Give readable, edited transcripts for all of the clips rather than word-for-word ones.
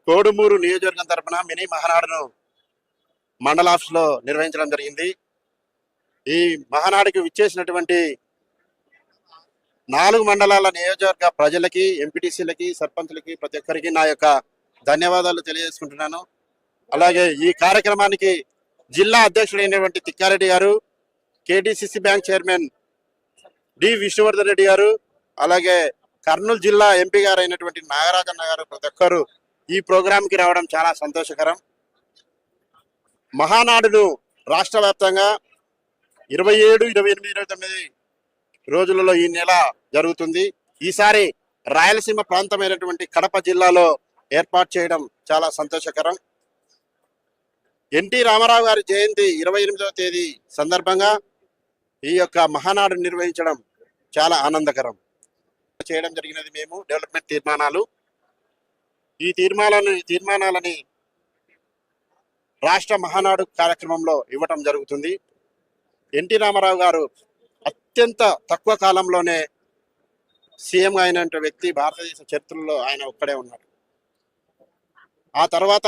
కోడుమూరు నియోజకవర్గం తరపున మినీ మహానాడును మండల ఆఫీస్ లో నిర్వహించడం జరిగింది. ఈ మహానాడుకి విచ్చేసినటువంటి 4 మండలాల నియోజకవర్గ ప్రజలకి, ఎంపీటీసీలకి, సర్పంచులకి, ప్రతి ఒక్కరికి నా యొక్క ధన్యవాదాలు తెలియజేసుకుంటున్నాను. అలాగే ఈ కార్యక్రమానికి జిల్లా అధ్యక్షుడైనటువంటి తిక్కారెడ్డి గారు, KTCC bank chairman D Vishnuvardhan Reddy గారు, అలాగే కర్నూలు జిల్లా ఎంపీ గారు అయినటువంటి నాగరాజన్న గారు, ప్రతి ఒక్కరు ఈ ప్రోగ్రాంకి రావడం చాలా సంతోషకరం. మహానాడును రాష్ట్ర వ్యాప్తంగా 27, 28, 29 రోజులలో ఈ నెల జరుగుతుంది. ఈసారి రాయలసీమ ప్రాంతమైనటువంటి కడప జిల్లాలో ఏర్పాటు చేయడం చాలా సంతోషకరం. ఎన్టీ రామారావు గారి జయంతి 28వ తేదీ సందర్భంగా ఈ యొక్క మహానాడు నిర్వహించడం చాలా ఆనందకరం. చేయడం జరిగినది మేము డెవలప్మెంట్ తీర్మానాలు. ఈ తీర్మానాలని రాష్ట్ర మహానాడు కార్యక్రమంలో ఇవ్వటం జరుగుతుంది. ఎన్టీ రామారావు గారు అత్యంత తక్కువ కాలంలోనే సీఎం అయిన వ్యక్తి భారతదేశ చరిత్రలో ఆయన ఒక్కడే ఉన్నాడు. ఆ తర్వాత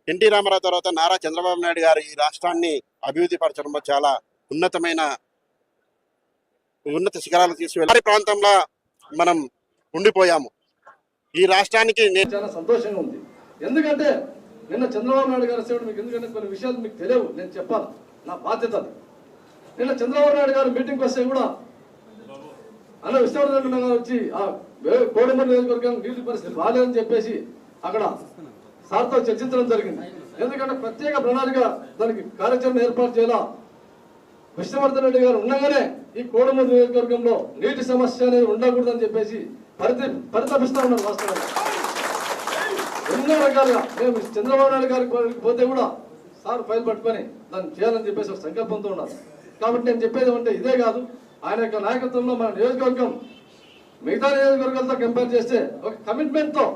ఎన్టీ రామారావు తర్వాత నారా చంద్రబాబు నాయుడు గారు ఈ రాష్ట్రాన్ని అభివృద్ధి పరచడంలో చాలా ఉన్నత శిఖరాలు తీసుకువెళ్ళి ప్రాంతంలో మనం ఉండిపోయాము. ఈ రాష్ట్రానికి నేను చాలా సంతోషంగా ఉంది. ఎందుకంటే నిన్న చంద్రబాబు నాయుడు గారు సేవడు మీకు ఎందుకంటే కొన్ని విషయాలు మీకు తెలియవు, నేను చెప్పాలి, నా బాధ్యత. నిన్న చంద్రబాబు నాయుడు గారు మీటింగ్కి వస్తే కూడా అలా విష్ణువర్ధన్ గారు వచ్చి ఆ కోడుమూరు నియోజకవర్గం నీటి పరిస్థితి రాలేదని చెప్పేసి అక్కడ సార్తో చర్చించడం జరిగింది. ఎందుకంటే ప్రత్యేక ప్రణాళిక దానికి కార్యాచరణ ఏర్పాటు చేయాలా విష్ణువర్ధన్ రెడ్డి గారు ఉండగానే ఈ కోడుమూరు నియోజకవర్గంలో నీటి సమస్య అనేది ఉండకూడదని చెప్పేసి పరితపిస్తా ఉన్నారు. వాస్తవంగా ఎన్నో రకాలుగా మేము చంద్రబాబు నాయుడు గారికి పోతే కూడా సార్ ఫైల్ పట్టుకొని దాన్ని చేయాలని చెప్పేసి ఒక సంకల్పంతో ఉన్నారు. కాబట్టి నేను చెప్పేది అంటే ఇదే కాదు, ఆయన యొక్క నాయకత్వంలో మన నియోజకవర్గం మిగతా నియోజకవర్గాలతో కంపేర్ చేస్తే ఒక కమిట్మెంట్తో,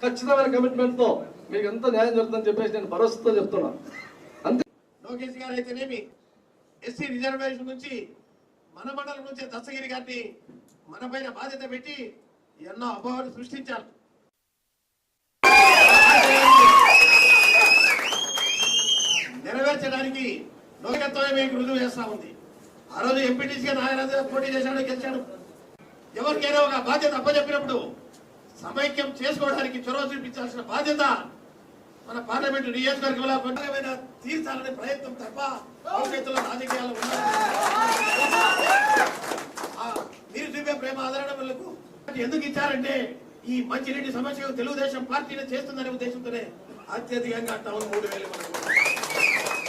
ఖచ్చితమైన కమిట్మెంట్తో మీకు ఎంత న్యాయం జరుగుతుందని చెప్పేసి నేను భరోసాతో చెప్తున్నాను. అంతే. లోకేష్ గారు అయితేనేమి ఎస్సీ రిజర్వేషన్ నుంచి మన మండలం నుంచి దస్తగిరి గారిని మన పైన బాధ్యత పెట్టి ఎన్నో అభావాలు సృష్టించారు. నెరవేర్చడానికి లోకత్వమే మీకు రుజువు చేస్తా ఉంది. ఆ రోజు ఎంపీటీసీగా నాగరాజు పోటీ చేశాడు, గెలిచాడు. ఎవరికైనా ఒక బాధ్యత అప్పచెప్పినప్పుడు సమైక్యం చేసుకోవడానికి చొరవ చూపించాల్సిన బాధ్యత మన పార్లమెంటు నియోజకవర్గంలో తీర్చాలనే ప్రయత్నం తప్ప భవిష్యత్తులో రాజకీయాలు మీరు చూపే ప్రేమ ఆదరణ వల్లకు ఎందుకు ఇచ్చారంటే ఈ మంచినీటి సమస్యకు తెలుగుదేశం పార్టీని చేస్తుందనే ఉద్దేశంతోనే అత్యధికంగా టౌన్ 3000